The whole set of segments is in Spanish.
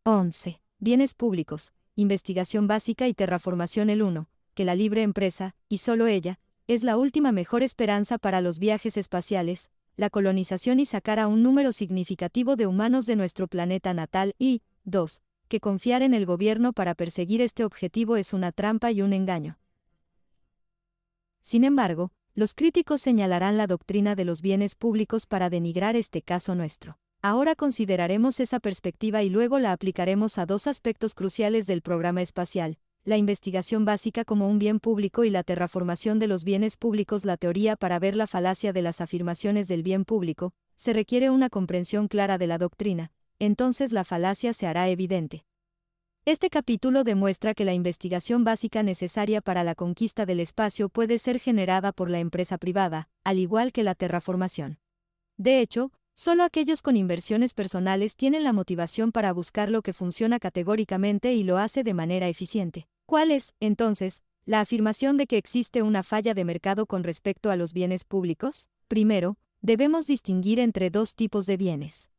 11. Bienes públicos, investigación básica y terraformación. El 1. Que la libre empresa, y solo ella, es la última mejor esperanza para los viajes espaciales, la colonización y sacar a un número significativo de humanos de nuestro planeta natal. Y 2. Que confiar en el gobierno para perseguir este objetivo es una trampa y un engaño. Sin embargo, los críticos señalarán la doctrina de los bienes públicos para denigrar este caso nuestro. Ahora consideraremos esa perspectiva y luego la aplicaremos a dos aspectos cruciales del programa espacial: la investigación básica como un bien público y la terraformación de los bienes públicos. La teoría. Para ver la falacia de las afirmaciones del bien público, se requiere una comprensión clara de la doctrina, entonces la falacia se hará evidente. Este capítulo demuestra que la investigación básica necesaria para la conquista del espacio puede ser generada por la empresa privada, al igual que la terraformación. De hecho, solo aquellos con inversiones personales tienen la motivación para buscar lo que funciona categóricamente y lo hace de manera eficiente. ¿Cuál es, entonces, la afirmación de que existe una falla de mercado con respecto a los bienes públicos? Primero, debemos distinguir entre dos tipos de bienes.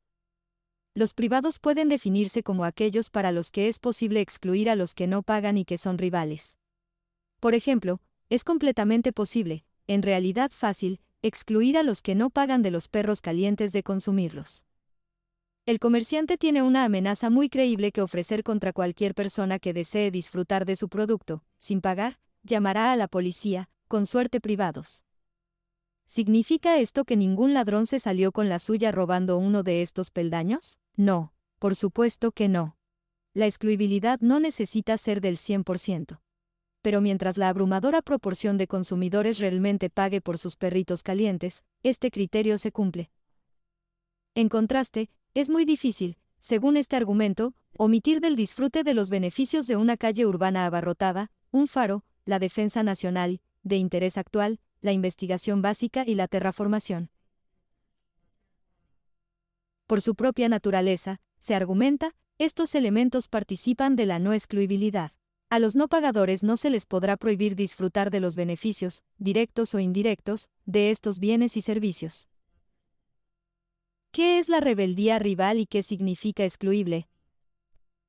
Los privados pueden definirse como aquellos para los que es posible excluir a los que no pagan y que son rivales. Por ejemplo, es completamente posible, en realidad fácil, excluir a los que no pagan de los perros calientes de consumirlos. El comerciante tiene una amenaza muy creíble que ofrecer contra cualquier persona que desee disfrutar de su producto, sin pagar, llamará a la policía, con suerte privados. ¿Significa esto que ningún ladrón se salió con la suya robando uno de estos peldaños? No, por supuesto que no. La excluibilidad no necesita ser del 100%. Pero mientras la abrumadora proporción de consumidores realmente pague por sus perritos calientes, este criterio se cumple. En contraste, es muy difícil, según este argumento, omitir del disfrute de los beneficios de una calle urbana abarrotada, un faro, la defensa nacional, de interés actual, la investigación básica y la terraformación. Por su propia naturaleza, se argumenta, estos elementos participan de la no excluibilidad. A los no pagadores no se les podrá prohibir disfrutar de los beneficios, directos o indirectos, de estos bienes y servicios. ¿Qué es la rebeldía rival y qué significa excluible?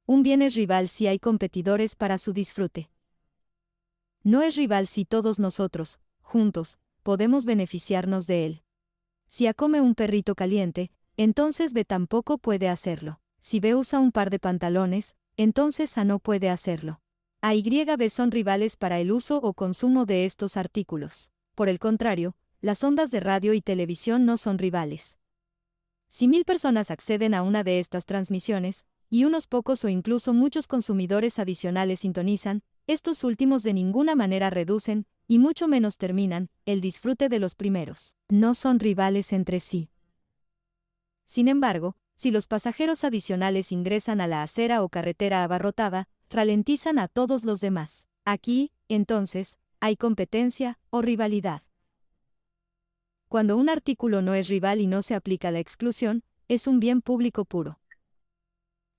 Un bien es rival si hay competidores para su disfrute. No es rival si todos nosotros, juntos, podemos beneficiarnos de él. Si A come un perrito caliente, entonces B tampoco puede hacerlo. Si B usa un par de pantalones, entonces A no puede hacerlo. A y B son rivales para el uso o consumo de estos artículos. Por el contrario, las ondas de radio y televisión no son rivales. Si 1000 personas acceden a una de estas transmisiones, y unos pocos o incluso muchos consumidores adicionales sintonizan, estos últimos de ninguna manera reducen, y mucho menos terminan, el disfrute de los primeros. No son rivales entre sí. Sin embargo, si los pasajeros adicionales ingresan a la acera o carretera abarrotada, ralentizan a todos los demás. Aquí, entonces, hay competencia o rivalidad. Cuando un artículo no es rival y no se aplica la exclusión, es un bien público puro.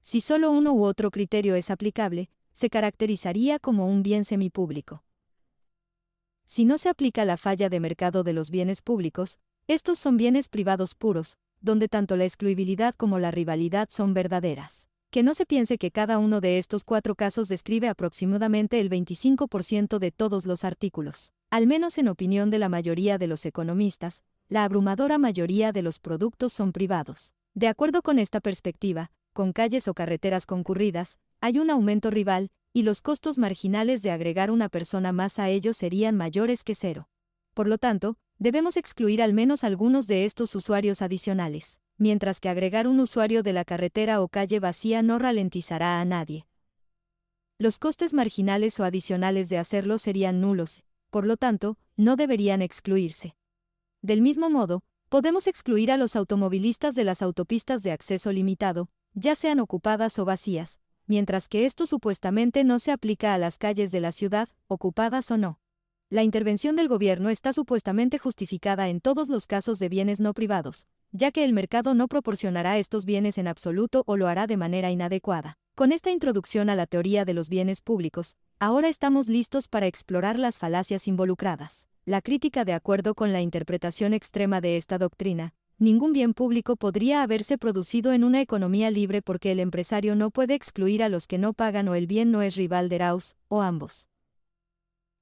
Si solo uno u otro criterio es aplicable, se caracterizaría como un bien semipúblico. Si no se aplica la falla de mercado de los bienes públicos, estos son bienes privados puros, donde tanto la excluibilidad como la rivalidad son verdaderas. Que no se piense que cada uno de estos 4 casos describe aproximadamente el 25% de todos los artículos. Al menos en opinión de la mayoría de los economistas, la abrumadora mayoría de los productos son privados. De acuerdo con esta perspectiva, con calles o carreteras concurridas, hay un aumento rival, y los costos marginales de agregar una persona más a ellos serían mayores que cero. Por lo tanto, debemos excluir al menos algunos de estos usuarios adicionales, mientras que agregar un usuario de la carretera o calle vacía no ralentizará a nadie. Los costes marginales o adicionales de hacerlo serían nulos, por lo tanto, no deberían excluirse. Del mismo modo, podemos excluir a los automovilistas de las autopistas de acceso limitado, ya sean ocupadas o vacías, mientras que esto supuestamente no se aplica a las calles de la ciudad, ocupadas o no. La intervención del gobierno está supuestamente justificada en todos los casos de bienes no privados, ya que el mercado no proporcionará estos bienes en absoluto o lo hará de manera inadecuada. Con esta introducción a la teoría de los bienes públicos, ahora estamos listos para explorar las falacias involucradas. La crítica. De acuerdo con la interpretación extrema de esta doctrina, ningún bien público podría haberse producido en una economía libre porque el empresario no puede excluir a los que no pagan o el bien no es rival de Raus, o ambos.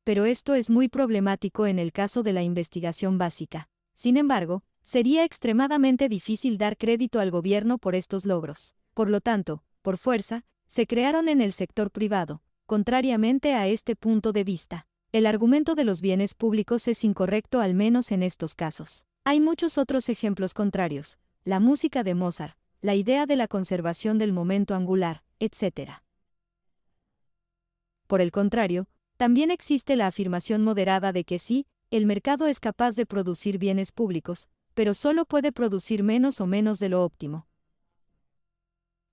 Pero esto es muy problemático en el caso de la investigación básica. Sin embargo, sería extremadamente difícil dar crédito al gobierno por estos logros. Por lo tanto, por fuerza, se crearon en el sector privado. Contrariamente a este punto de vista, el argumento de los bienes públicos es incorrecto al menos en estos casos. Hay muchos otros ejemplos contrarios, la música de Mozart, la idea de la conservación del momento angular, etc. Por el contrario, también existe la afirmación moderada de que sí, el mercado es capaz de producir bienes públicos, pero solo puede producir menos o menos de lo óptimo.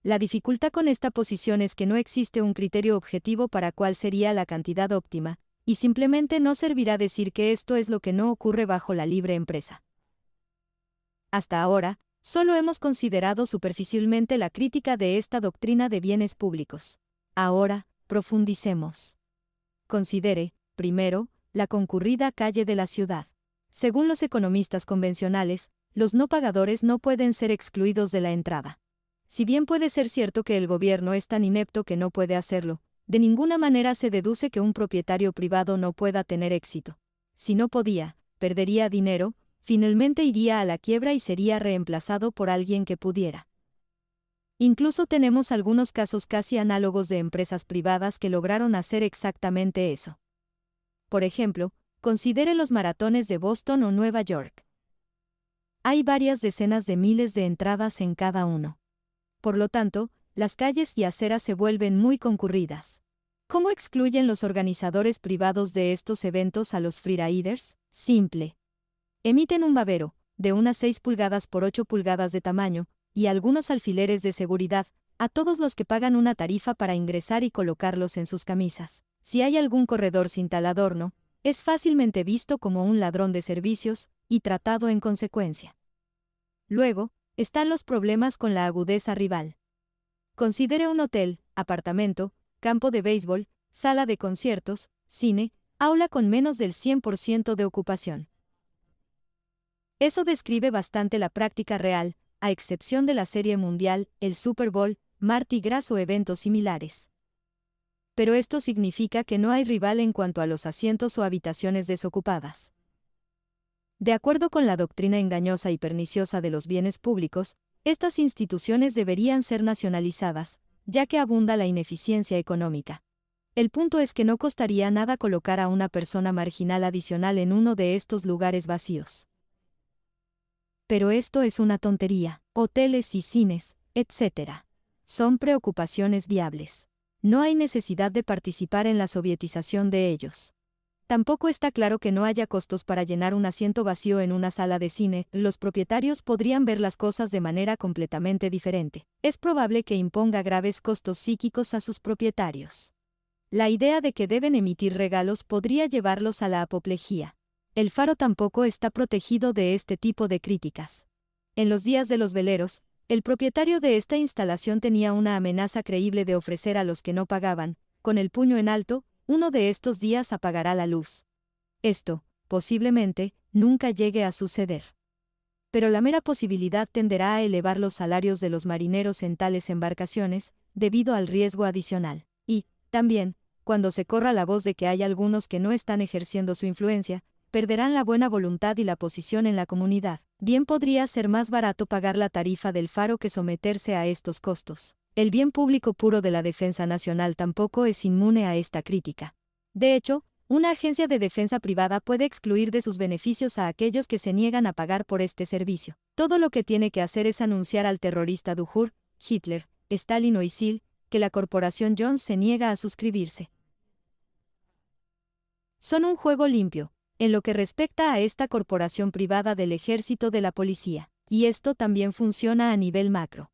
La dificultad con esta posición es que no existe un criterio objetivo para cuál sería la cantidad óptima, y simplemente no servirá decir que esto es lo que no ocurre bajo la libre empresa. Hasta ahora, solo hemos considerado superficialmente la crítica de esta doctrina de bienes públicos. Ahora, profundicemos. Considere, primero, la concurrida calle de la ciudad. Según los economistas convencionales, los no pagadores no pueden ser excluidos de la entrada. Si bien puede ser cierto que el gobierno es tan inepto que no puede hacerlo, de ninguna manera se deduce que un propietario privado no pueda tener éxito. Si no podía, perdería dinero, finalmente iría a la quiebra y sería reemplazado por alguien que pudiera. Incluso tenemos algunos casos casi análogos de empresas privadas que lograron hacer exactamente eso. Por ejemplo, considere los maratones de Boston o Nueva York. Hay varias decenas de miles de entradas en cada uno. Por lo tanto, las calles y aceras se vuelven muy concurridas. ¿Cómo excluyen los organizadores privados de estos eventos a los freeriders? Simple. Emiten un babero, de unas 6 pulgadas por 8 pulgadas de tamaño, y algunos alfileres de seguridad, a todos los que pagan una tarifa para ingresar y colocarlos en sus camisas. Si hay algún corredor sin tal adorno, es fácilmente visto como un ladrón de servicios, y tratado en consecuencia. Luego, están los problemas con la agudeza rival. Considere un hotel, apartamento, campo de béisbol, sala de conciertos, cine, aula con menos del 100% de ocupación. Eso describe bastante la práctica real, a excepción de la Serie Mundial, el Super Bowl, Mardi Gras o eventos similares. Pero esto significa que no hay rival en cuanto a los asientos o habitaciones desocupadas. De acuerdo con la doctrina engañosa y perniciosa de los bienes públicos, estas instituciones deberían ser nacionalizadas, ya que abunda la ineficiencia económica. El punto es que no costaría nada colocar a una persona marginal adicional en uno de estos lugares vacíos. Pero esto es una tontería. Hoteles y cines, etc. son preocupaciones viables. No hay necesidad de participar en la sovietización de ellos. Tampoco está claro que no haya costos para llenar un asiento vacío en una sala de cine. Los propietarios podrían ver las cosas de manera completamente diferente. Es probable que imponga graves costos psíquicos a sus propietarios. La idea de que deben emitir regalos podría llevarlos a la apoplejía. El Faro tampoco está protegido de este tipo de críticas. En los días de los veleros, el propietario de esta instalación tenía una amenaza creíble de ofrecer a los que no pagaban, con el puño en alto, uno de estos días apagará la luz. Esto, posiblemente, nunca llegue a suceder. Pero la mera posibilidad tenderá a elevar los salarios de los marineros en tales embarcaciones, debido al riesgo adicional. Y, también, cuando se corra la voz de que hay algunos que no están ejerciendo su influencia, perderán la buena voluntad y la posición en la comunidad. Bien podría ser más barato pagar la tarifa del Faro que someterse a estos costos. El bien público puro de la defensa nacional tampoco es inmune a esta crítica. De hecho, una agencia de defensa privada puede excluir de sus beneficios a aquellos que se niegan a pagar por este servicio. Todo lo que tiene que hacer es anunciar al terrorista Duhur, Hitler, Stalin o Isil, que la corporación Jones se niega a suscribirse. Son un juego limpio, en lo que respecta a esta corporación privada del ejército de la policía, y esto también funciona a nivel macro.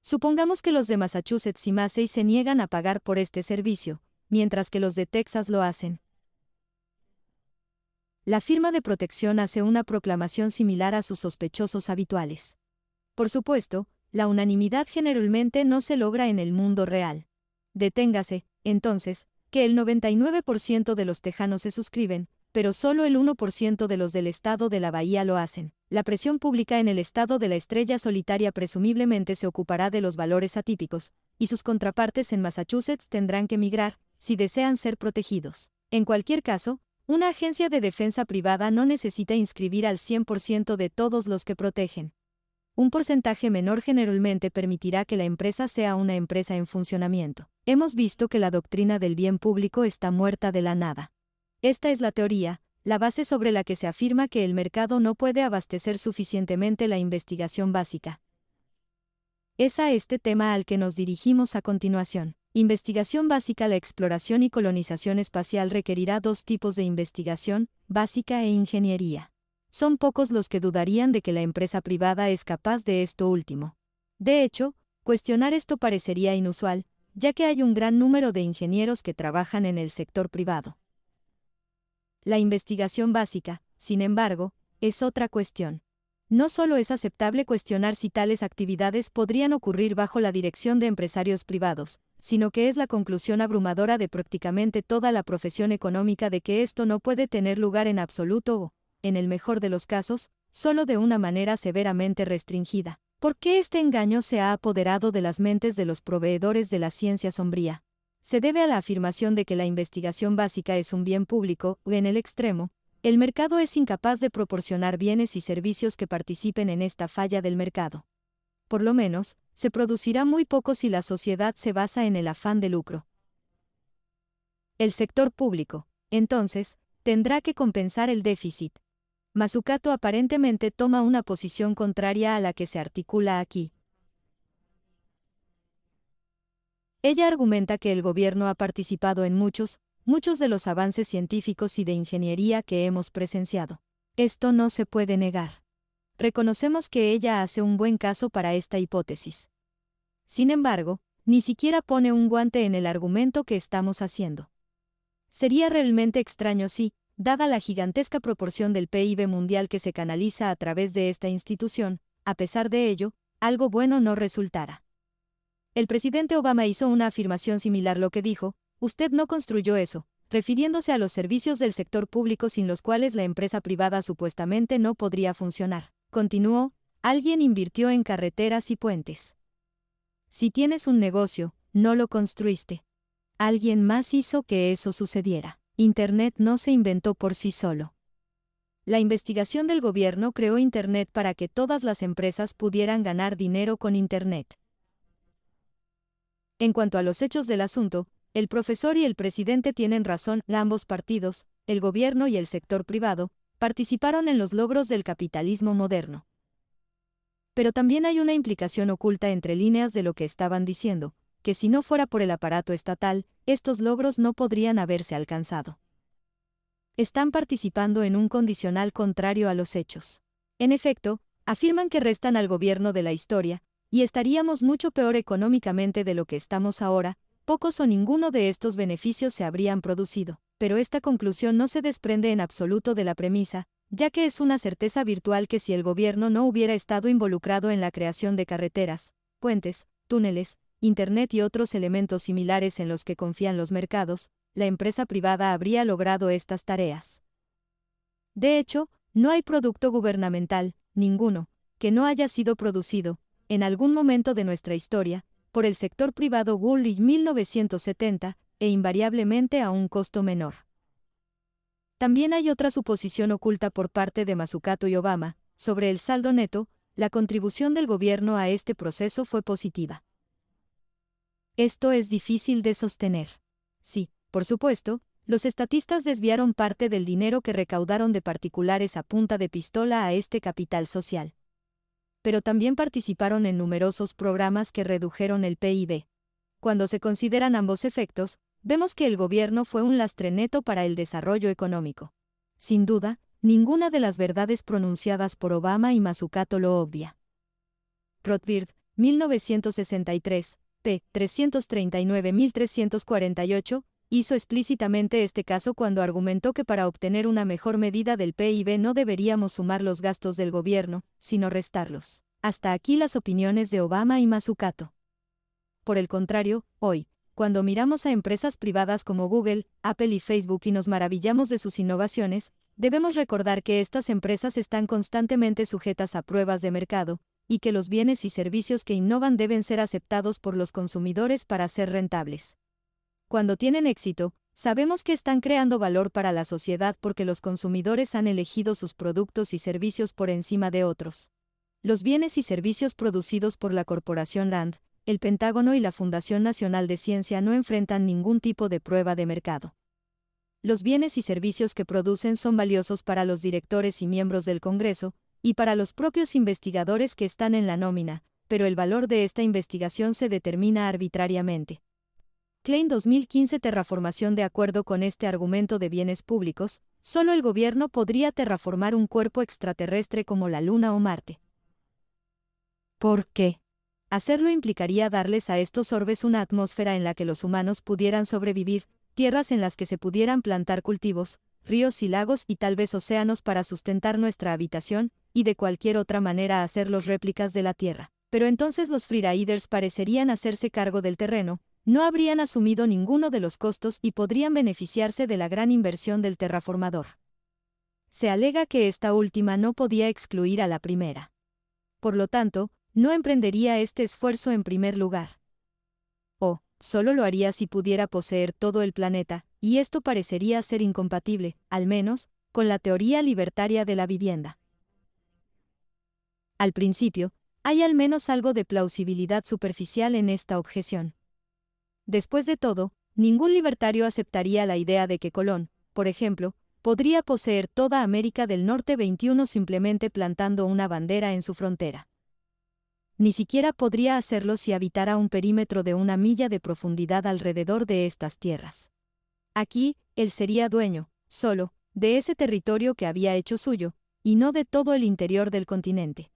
Supongamos que los de Massachusetts y Massey se niegan a pagar por este servicio, mientras que los de Texas lo hacen. La firma de protección hace una proclamación similar a sus sospechosos habituales. Por supuesto, la unanimidad generalmente no se logra en el mundo real. Deténgase, entonces, que el 99% de los tejanos se suscriben, pero solo el 1% de los del estado de la Bahía lo hacen. La presión pública en el estado de la Estrella Solitaria presumiblemente se ocupará de los valores atípicos, y sus contrapartes en Massachusetts tendrán que migrar, si desean ser protegidos. En cualquier caso, una agencia de defensa privada no necesita inscribir al 100% de todos los que protegen. Un porcentaje menor generalmente permitirá que la empresa sea una empresa en funcionamiento. Hemos visto que la doctrina del bien público está muerta de la nada. Esta es la teoría, la base sobre la que se afirma que el mercado no puede abastecer suficientemente la investigación básica. Es a este tema al que nos dirigimos a continuación. Investigación básica. La exploración y colonización espacial requerirá dos tipos de investigación, básica e ingeniería. Son pocos los que dudarían de que la empresa privada es capaz de esto último. De hecho, cuestionar esto parecería inusual, ya que hay un gran número de ingenieros que trabajan en el sector privado. La investigación básica, sin embargo, es otra cuestión. No solo es aceptable cuestionar si tales actividades podrían ocurrir bajo la dirección de empresarios privados, sino que es la conclusión abrumadora de prácticamente toda la profesión económica de que esto no puede tener lugar en absoluto o, en el mejor de los casos, solo de una manera severamente restringida. ¿Por qué este engaño se ha apoderado de las mentes de los proveedores de la ciencia sombría? Se debe a la afirmación de que la investigación básica es un bien público, o en el extremo, el mercado es incapaz de proporcionar bienes y servicios que participen en esta falla del mercado. Por lo menos, se producirá muy poco si la sociedad se basa en el afán de lucro. El sector público, entonces, tendrá que compensar el déficit. Mazzucato aparentemente toma una posición contraria a la que se articula aquí. Ella argumenta que el gobierno ha participado en muchos de los avances científicos y de ingeniería que hemos presenciado. Esto no se puede negar. Reconocemos que ella hace un buen caso para esta hipótesis. Sin embargo, ni siquiera pone un guante en el argumento que estamos haciendo. Sería realmente extraño si, dada la gigantesca proporción del PIB mundial que se canaliza a través de esta institución, a pesar de ello, algo bueno no resultara. El presidente Obama hizo una afirmación similar, lo que dijo: "Usted no construyó eso", refiriéndose a los servicios del sector público sin los cuales la empresa privada supuestamente no podría funcionar. Continuó: "Alguien invirtió en carreteras y puentes. Si tienes un negocio, no lo construiste. Alguien más hizo que eso sucediera. Internet no se inventó por sí solo. La investigación del gobierno creó Internet para que todas las empresas pudieran ganar dinero con Internet". En cuanto a los hechos del asunto, el profesor y el presidente tienen razón. Ambos partidos, el gobierno y el sector privado, participaron en los logros del capitalismo moderno. Pero también hay una implicación oculta entre líneas de lo que estaban diciendo, que si no fuera por el aparato estatal, estos logros no podrían haberse alcanzado. Están participando en un condicional contrario a los hechos. En efecto, afirman que restan al gobierno de la historia, y estaríamos mucho peor económicamente de lo que estamos ahora, pocos o ninguno de estos beneficios se habrían producido. Pero esta conclusión no se desprende en absoluto de la premisa, ya que es una certeza virtual que si el gobierno no hubiera estado involucrado en la creación de carreteras, puentes, túneles, Internet y otros elementos similares en los que confían los mercados, la empresa privada habría logrado estas tareas. De hecho, no hay producto gubernamental, ninguno, que no haya sido producido, en algún momento de nuestra historia, por el sector privado Woolrich 1970, e invariablemente a un costo menor. También hay otra suposición oculta por parte de Mazzucato y Obama, sobre el saldo neto. La contribución del gobierno a este proceso fue positiva. Esto es difícil de sostener. Sí, por supuesto, los estatistas desviaron parte del dinero que recaudaron de particulares a punta de pistola a este capital social. Pero también participaron en numerosos programas que redujeron el PIB. Cuando se consideran ambos efectos, vemos que el gobierno fue un lastre neto para el desarrollo económico. Sin duda, ninguna de las verdades pronunciadas por Obama y Mazzucato lo obvia. Rothbard, 1963, p. 339.348, hizo explícitamente este caso cuando argumentó que para obtener una mejor medida del PIB no deberíamos sumar los gastos del gobierno, sino restarlos. Hasta aquí las opiniones de Obama y Mazzucato. Por el contrario, hoy, Cuando miramos a empresas privadas como Google, Apple y Facebook y nos maravillamos de sus innovaciones, debemos recordar que estas empresas están constantemente sujetas a pruebas de mercado, y que los bienes y servicios que innovan deben ser aceptados por los consumidores para ser rentables. Cuando tienen éxito, sabemos que están creando valor para la sociedad porque los consumidores han elegido sus productos y servicios por encima de otros. Los bienes y servicios producidos por la corporación RAND, el Pentágono y la Fundación Nacional de Ciencia no enfrentan ningún tipo de prueba de mercado. Los bienes y servicios que producen son valiosos para los directores y miembros del Congreso, y para los propios investigadores que están en la nómina, pero el valor de esta investigación se determina arbitrariamente. Klein 2015 Terraformación. De acuerdo con este argumento de bienes públicos, solo el gobierno podría terraformar un cuerpo extraterrestre como la Luna o Marte. ¿Por qué? Hacerlo implicaría darles a estos orbes una atmósfera en la que los humanos pudieran sobrevivir, tierras en las que se pudieran plantar cultivos, ríos y lagos y tal vez océanos para sustentar nuestra habitación, y de cualquier otra manera hacerlos réplicas de la Tierra. Pero entonces los freeriders parecerían hacerse cargo del terreno, no habrían asumido ninguno de los costos y podrían beneficiarse de la gran inversión del terraformador. Se alega que esta última no podía excluir a la primera. Por lo tanto, no emprendería este esfuerzo en primer lugar. O, solo lo haría si pudiera poseer todo el planeta, y esto parecería ser incompatible, al menos, con la teoría libertaria de la vivienda. Al principio, hay al menos algo de plausibilidad superficial en esta objeción. Después de todo, ningún libertario aceptaría la idea de que Colón, por ejemplo, podría poseer toda América del Norte 21 simplemente plantando una bandera en su frontera. Ni siquiera podría hacerlo si habitara un perímetro de 1 milla de profundidad alrededor de estas tierras. Aquí, él sería dueño, solo, de ese territorio que había hecho suyo, y no de todo el interior del continente.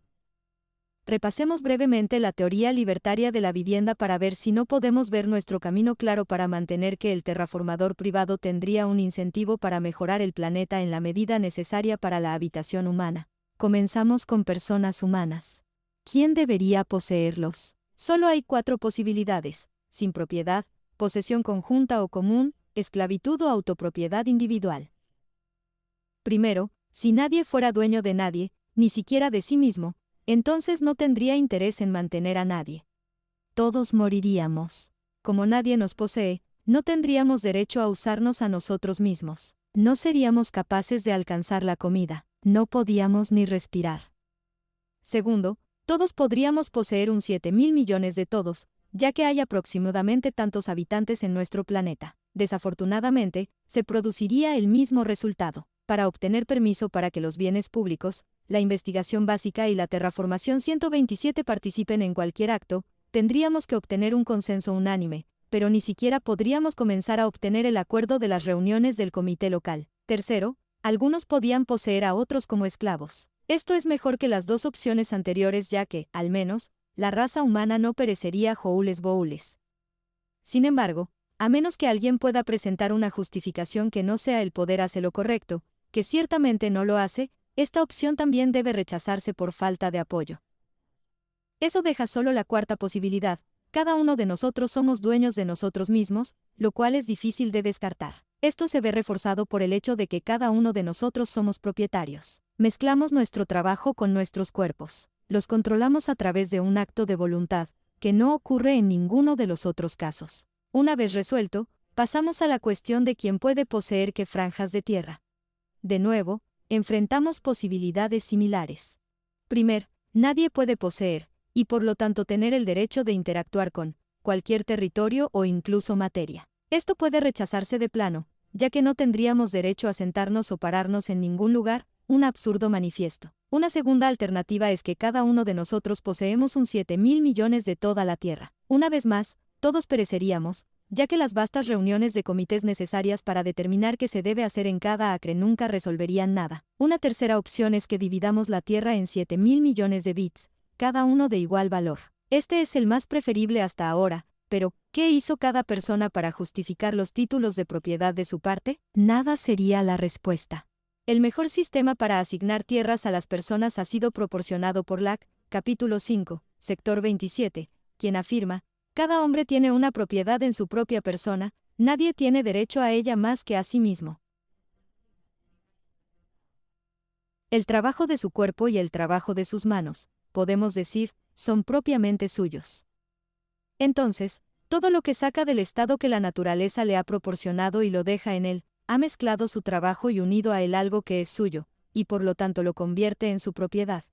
Repasemos brevemente la teoría libertaria de la vivienda para ver si no podemos ver nuestro camino claro para mantener que el terraformador privado tendría un incentivo para mejorar el planeta en la medida necesaria para la habitación humana. Comenzamos con personas humanas. ¿Quién debería poseerlos? Solo hay 4 posibilidades: sin propiedad, posesión conjunta o común, esclavitud o autopropiedad individual. Primero, si nadie fuera dueño de nadie, ni siquiera de sí mismo, entonces no tendría interés en mantener a nadie. Todos moriríamos. Como nadie nos posee, no tendríamos derecho a usarnos a nosotros mismos. No seríamos capaces de alcanzar la comida. No podíamos ni respirar. Segundo, todos podríamos poseer un 7.000 millones de todos, ya que hay aproximadamente tantos habitantes en nuestro planeta. Desafortunadamente, se produciría el mismo resultado. Para obtener permiso para que los bienes públicos, la investigación básica y la terraformación 127 participen en cualquier acto, tendríamos que obtener un consenso unánime, pero ni siquiera podríamos comenzar a obtener el acuerdo de las reuniones del comité local. Tercero, algunos podían poseer a otros como esclavos. Esto es mejor que las 2 opciones anteriores ya que, al menos, la raza humana no perecería joules boules. Sin embargo, a menos que alguien pueda presentar una justificación que no sea el poder hace lo correcto, que ciertamente no lo hace, esta opción también debe rechazarse por falta de apoyo. Eso deja solo la 4ª posibilidad: cada uno de nosotros somos dueños de nosotros mismos, lo cual es difícil de descartar. Esto se ve reforzado por el hecho de que cada uno de nosotros somos propietarios. Mezclamos nuestro trabajo con nuestros cuerpos. Los controlamos a través de un acto de voluntad, que no ocurre en ninguno de los otros casos. Una vez resuelto, pasamos a la cuestión de quién puede poseer qué franjas de tierra. De nuevo, enfrentamos posibilidades similares. Primero, nadie puede poseer, y por lo tanto tener el derecho de interactuar con, cualquier territorio o incluso materia. Esto puede rechazarse de plano, ya que no tendríamos derecho a sentarnos o pararnos en ningún lugar, un absurdo manifiesto. Una segunda alternativa es que cada uno de nosotros poseemos un 7.000 millones de toda la Tierra. Una vez más, todos pereceríamos, ya que las vastas reuniones de comités necesarias para determinar qué se debe hacer en cada acre nunca resolverían nada. Una tercera opción es que dividamos la Tierra en 7.000 millones de bits, cada uno de igual valor. Este es el más preferible hasta ahora, pero, ¿qué hizo cada persona para justificar los títulos de propiedad de su parte? Nada sería la respuesta. El mejor sistema para asignar tierras a las personas ha sido proporcionado por Locke, capítulo 5, sector 27, quien afirma, Cada hombre tiene una propiedad en su propia persona, nadie tiene derecho a ella más que a sí mismo. El trabajo de su cuerpo y el trabajo de sus manos, podemos decir, son propiamente suyos. Entonces, todo lo que saca del estado que la naturaleza le ha proporcionado y lo deja en él, ha mezclado su trabajo y unido a él algo que es suyo, y por lo tanto lo convierte en su propiedad.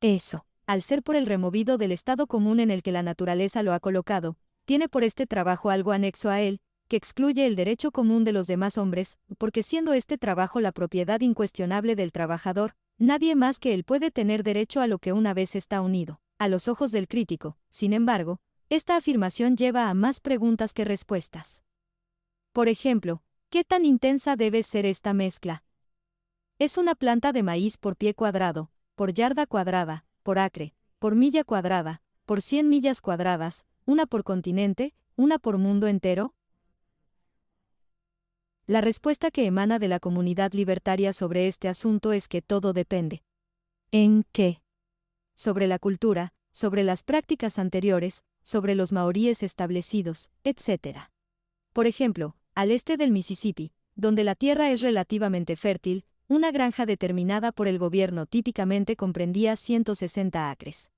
Eso, al ser por el removido del estado común en el que la naturaleza lo ha colocado, tiene por este trabajo algo anexo a él, que excluye el derecho común de los demás hombres, porque siendo este trabajo la propiedad incuestionable del trabajador, nadie más que él puede tener derecho a lo que una vez está unido. A los ojos del crítico, sin embargo, esta afirmación lleva a más preguntas que respuestas. Por ejemplo, ¿qué tan intensa debe ser esta mezcla? Es una planta de maíz por pie cuadrado, por yarda cuadrada, por acre, por milla cuadrada, por 100 millas cuadradas, una por continente, una por mundo entero. La respuesta que emana de la comunidad libertaria sobre este asunto es que todo depende. ¿En qué? Sobre la cultura, sobre las prácticas anteriores, sobre los maoríes establecidos, etc. Por ejemplo, al este del Mississippi, donde la tierra es relativamente fértil, una granja determinada por el gobierno típicamente comprendía 160 acres.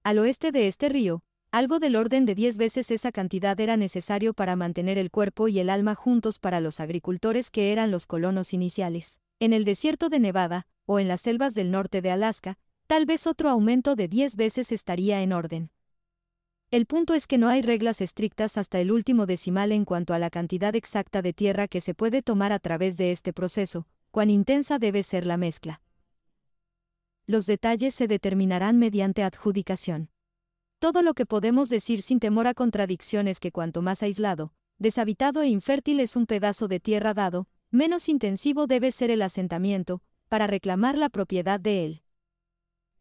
Al oeste de este río, algo del orden de 10 veces esa cantidad era necesario para mantener el cuerpo y el alma juntos para los agricultores que eran los colonos iniciales. En el desierto de Nevada, o en las selvas del norte de Alaska, tal vez otro aumento de 10 veces estaría en orden. El punto es que no hay reglas estrictas hasta el último decimal en cuanto a la cantidad exacta de tierra que se puede tomar a través de este proceso, cuán intensa debe ser la mezcla. Los detalles se determinarán mediante adjudicación. Todo lo que podemos decir sin temor a contradicción es que cuanto más aislado, deshabitado e infértil es un pedazo de tierra dado, menos intensivo debe ser el asentamiento, para reclamar la propiedad de él.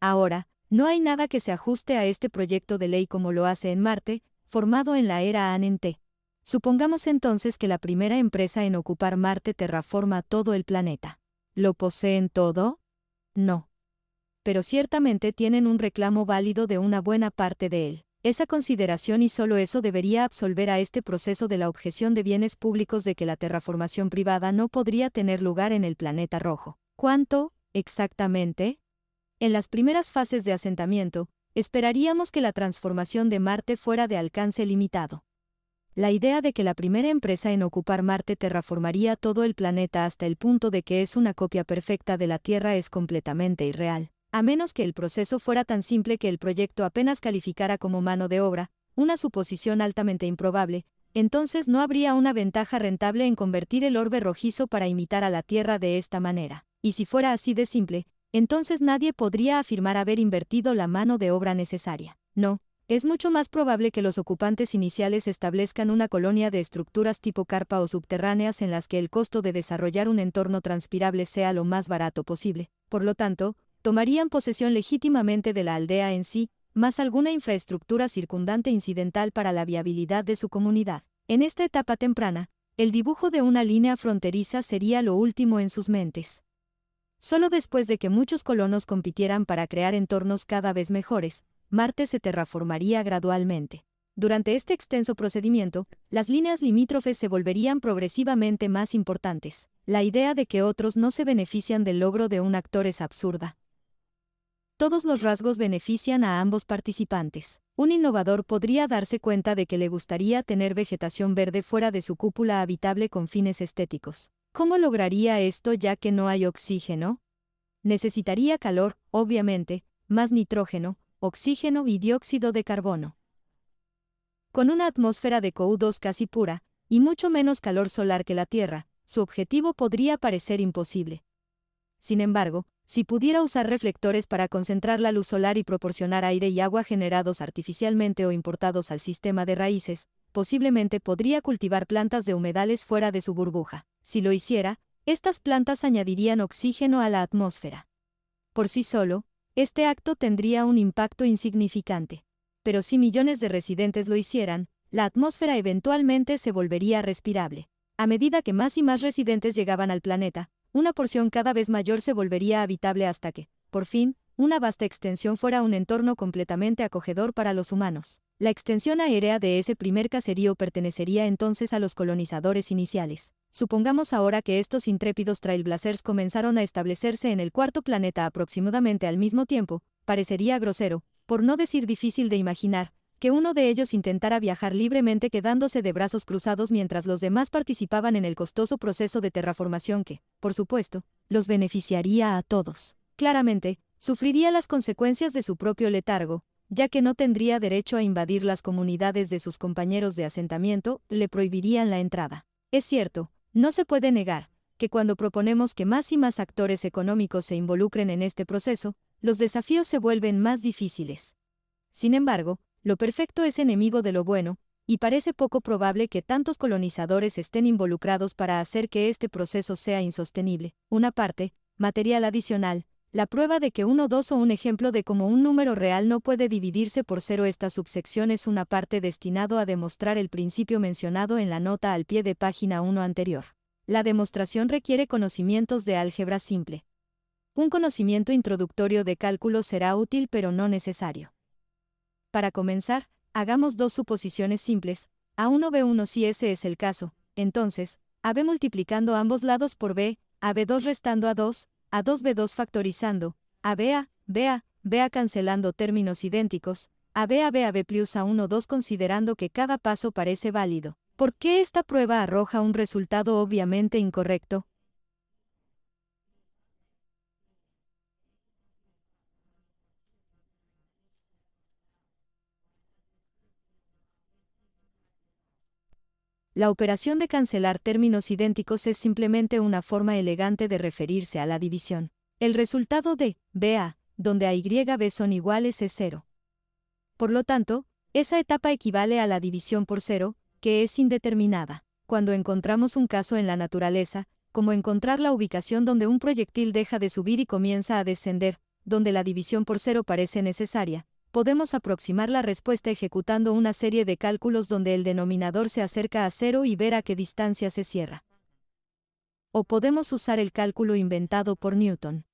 Ahora, no hay nada que se ajuste a este proyecto de ley como lo hace en Marte, formado en la era Anente. Supongamos entonces que la primera empresa en ocupar Marte terraforma todo el planeta. ¿Lo poseen todo? No. Pero ciertamente tienen un reclamo válido de una buena parte de él. Esa consideración y solo eso debería absolver a este proceso de la objeción de bienes públicos de que la terraformación privada no podría tener lugar en el planeta rojo. ¿Cuánto, exactamente? En las primeras fases de asentamiento, esperaríamos que la transformación de Marte fuera de alcance limitado. La idea de que la primera empresa en ocupar Marte terraformaría todo el planeta hasta el punto de que es una copia perfecta de la Tierra es completamente irreal. A menos que el proceso fuera tan simple que el proyecto apenas calificara como mano de obra, una suposición altamente improbable, entonces no habría una ventaja rentable en convertir el orbe rojizo para imitar a la Tierra de esta manera. Y si fuera así de simple, entonces nadie podría afirmar haber invertido la mano de obra necesaria. No, es mucho más probable que los ocupantes iniciales establezcan una colonia de estructuras tipo carpa o subterráneas en las que el costo de desarrollar un entorno transpirable sea lo más barato posible. Por lo tanto, tomarían posesión legítimamente de la aldea en sí, más alguna infraestructura circundante incidental para la viabilidad de su comunidad. En esta etapa temprana, el dibujo de una línea fronteriza sería lo último en sus mentes. Solo después de que muchos colonos compitieran para crear entornos cada vez mejores, Marte se terraformaría gradualmente. Durante este extenso procedimiento, las líneas limítrofes se volverían progresivamente más importantes. La idea de que otros no se benefician del logro de un actor es absurda. Todos los rasgos benefician a ambos participantes. Un innovador podría darse cuenta de que le gustaría tener vegetación verde fuera de su cúpula habitable con fines estéticos. ¿Cómo lograría esto ya que no hay oxígeno? Necesitaría calor, obviamente, más nitrógeno, oxígeno y dióxido de carbono. Con una atmósfera de CO2 casi pura, y mucho menos calor solar que la Tierra, su objetivo podría parecer imposible. Sin embargo, si pudiera usar reflectores para concentrar la luz solar y proporcionar aire y agua generados artificialmente o importados al sistema de raíces, posiblemente podría cultivar plantas de humedales fuera de su burbuja. Si lo hiciera, estas plantas añadirían oxígeno a la atmósfera. Por sí solo, este acto tendría un impacto insignificante. Pero si millones de residentes lo hicieran, la atmósfera eventualmente se volvería respirable. A medida que más y más residentes llegaban al planeta, una porción cada vez mayor se volvería habitable hasta que, por fin, una vasta extensión fuera un entorno completamente acogedor para los humanos. La extensión aérea de ese primer caserío pertenecería entonces a los colonizadores iniciales. Supongamos ahora que estos intrépidos trailblazers comenzaron a establecerse en el cuarto planeta aproximadamente al mismo tiempo. Parecería grosero, por no decir difícil de imaginar, que uno de ellos intentara viajar libremente quedándose de brazos cruzados mientras los demás participaban en el costoso proceso de terraformación que, por supuesto, los beneficiaría a todos. Claramente, sufriría las consecuencias de su propio letargo, ya que no tendría derecho a invadir las comunidades de sus compañeros de asentamiento, le prohibirían la entrada. Es cierto, no se puede negar, que cuando proponemos que más y más actores económicos se involucren en este proceso, los desafíos se vuelven más difíciles. Sin embargo, lo perfecto es enemigo de lo bueno, y parece poco probable que tantos colonizadores estén involucrados para hacer que este proceso sea insostenible. Una parte, material adicional, la prueba de que 1, 2 o un ejemplo de cómo un número real no puede dividirse por cero. Esta subsección es una parte destinado a demostrar el principio mencionado en la nota al pie de página 1 anterior. La demostración requiere conocimientos de álgebra simple. Un conocimiento introductorio de cálculo será útil pero no necesario. Para comenzar, hagamos dos suposiciones simples, A1B1 si ese es el caso, entonces, AB multiplicando ambos lados por B, AB2 restando A2, A2B2 factorizando, ABA, BA, BA cancelando términos idénticos, AB plus A1 2 considerando que cada paso parece válido. ¿Por qué esta prueba arroja un resultado obviamente incorrecto? La operación de cancelar términos idénticos es simplemente una forma elegante de referirse a la división. El resultado de BA, donde A y B son iguales, es 0. Por lo tanto, esa etapa equivale a la división por 0, que es indeterminada. Cuando encontramos un caso en la naturaleza, como encontrar la ubicación donde un proyectil deja de subir y comienza a descender, donde la división por 0 parece necesaria, podemos aproximar la respuesta ejecutando una serie de cálculos donde el denominador se acerca a 0 y ver a qué distancia se cierra. O podemos usar el cálculo inventado por Newton.